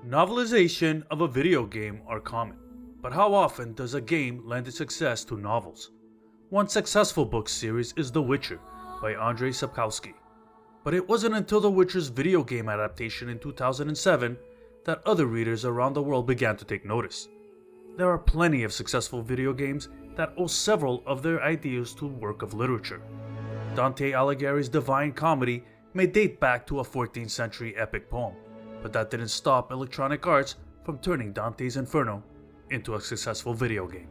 Novelization of a video game are common, but how often does a game lend its success to novels? One successful book series is The Witcher by Andrzej Sapkowski, but it wasn't until The Witcher's video game adaptation in 2007 that other readers around the world began to take notice. There are plenty of successful video games that owe several of their ideas to work of literature. Dante Alighieri's Divine Comedy may date back to a 14th century epic poem, but that didn't stop Electronic Arts from turning Dante's Inferno into a successful video game.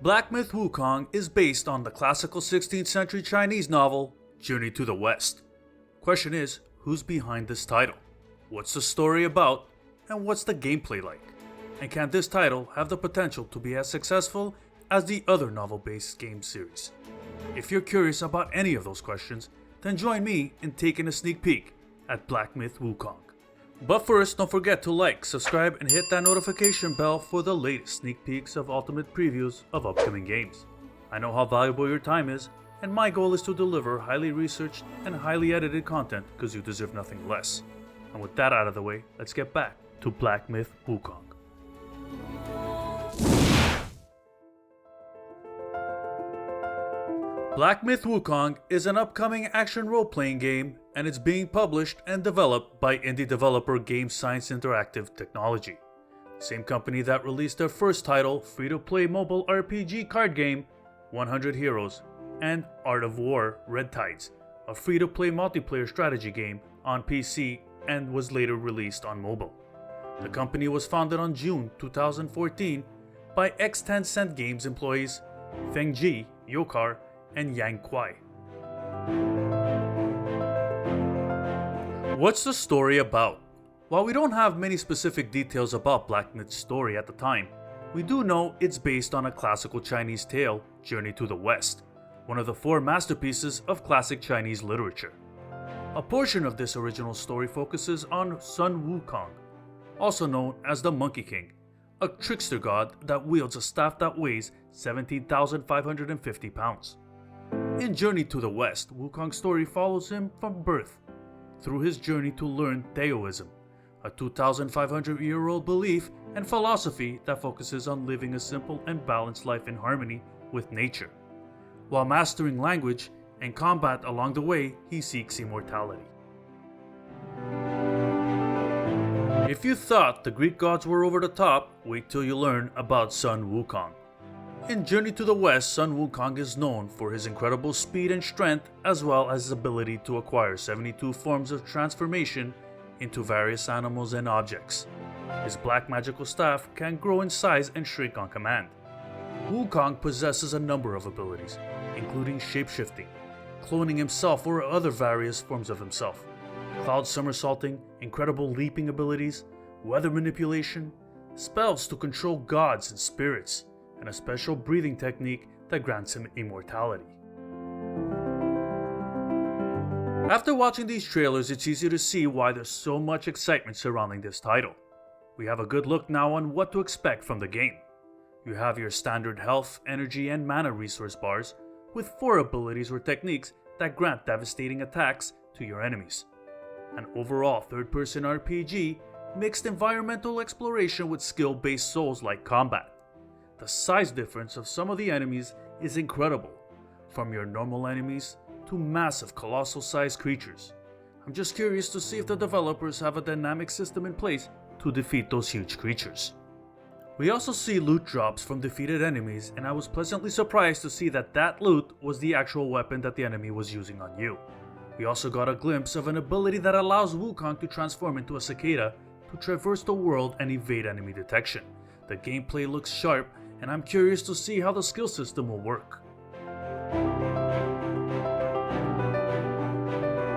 Black Myth Wukong is based on the classical 16th century Chinese novel Journey to the West. Question is, who's behind this title? What's the story about? And what's the gameplay like? And can this title have the potential to be as successful as the other novel-based game series? If you're curious about any of those questions, then join me in taking a sneak peek at Black Myth Wukong. But first, don't forget to like, subscribe, and hit that notification bell for the latest sneak peeks of ultimate previews of upcoming games. I know how valuable your time is, and my goal is to deliver highly researched and highly edited content because you deserve nothing less. And with that out of the way, let's get back to Black Myth Wukong. Black Myth Wukong is an upcoming action role-playing game, and it's being published and developed by indie developer Game Science Interactive Technology, the same company that released their first title, free-to-play mobile RPG card game 100 Heroes, and Art of War Red Tides, a free-to-play multiplayer strategy game on PC and was later released on mobile. The company was founded on June 2014 by ex-Tencent Games employees Feng Ji, Yokar, and Yang Kuai. What's the story about? While we don't have many specific details about Black Myth's story at the time, we do know it's based on a classical Chinese tale, Journey to the West, one of the 4 masterpieces of classic Chinese literature. A portion of this original story focuses on Sun Wukong, also known as the Monkey King, a trickster god that wields a staff that weighs 17,550 pounds. In Journey to the West, Wukong's story follows him from birth, through his journey to learn Taoism, a 2,500-year-old belief and philosophy that focuses on living a simple and balanced life in harmony with nature. While mastering language and combat along the way, he seeks immortality. If you thought the Greek gods were over the top, wait till you learn about Sun Wukong. In Journey to the West, Sun Wukong is known for his incredible speed and strength, as well as his ability to acquire 72 forms of transformation into various animals and objects. His black magical staff can grow in size and shrink on command. Wukong possesses a number of abilities, including shapeshifting, cloning himself or other various forms of himself, cloud somersaulting, incredible leaping abilities, weather manipulation, spells to control gods and spirits, and a special breathing technique that grants him immortality. After watching these trailers, it's easy to see why there's so much excitement surrounding this title. We have a good look now on what to expect from the game. You have your standard health, energy, and mana resource bars, with 4 abilities or techniques that grant devastating attacks to your enemies. An overall third-person RPG mixed environmental exploration with skill-based Souls-like combat. The size difference of some of the enemies is incredible, from your normal enemies to massive colossal-sized creatures. I'm just curious to see if the developers have a dynamic system in place to defeat those huge creatures. We also see loot drops from defeated enemies, and I was pleasantly surprised to see that loot was the actual weapon that the enemy was using on you. We also got a glimpse of an ability that allows Wukong to transform into a cicada to traverse the world and evade enemy detection. The gameplay looks sharp, and I'm curious to see how the skill system will work.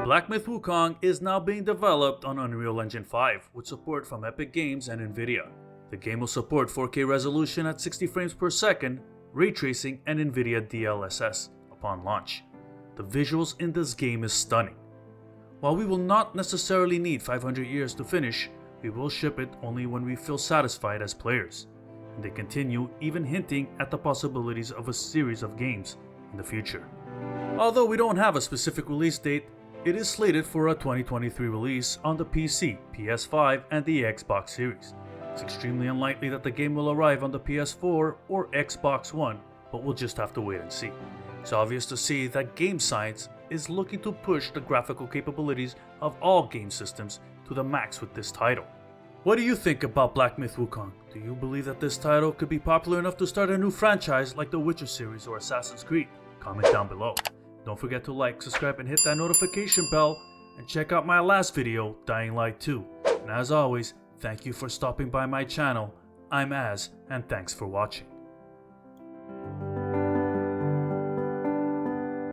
Black Myth Wukong is now being developed on Unreal Engine 5 with support from Epic Games and Nvidia. The game will support 4K resolution at 60 frames per second, ray tracing, and Nvidia DLSS upon launch. The visuals in this game is stunning. While we will not necessarily need 500 years to finish, we will ship it only when we feel satisfied as players. And they continue even hinting at the possibilities of a series of games in the future. Although we don't have a specific release date, It is slated for a 2023 release on the PC, PS5, and the Xbox Series. It's extremely unlikely that the game will arrive on the PS4 or Xbox One, but we'll just have to wait and see. It's obvious to see that Game Science is looking to push the graphical capabilities of all game systems to the max with this title. What do you think about Black Myth Wukong? Do you believe that this title could be popular enough to start a new franchise like the Witcher series or Assassin's Creed? Comment down below. Don't forget to like, subscribe, and hit that notification bell, and check out my last video, Dying Light 2. And as always, thank you for stopping by my channel. I'm Az, and thanks for watching.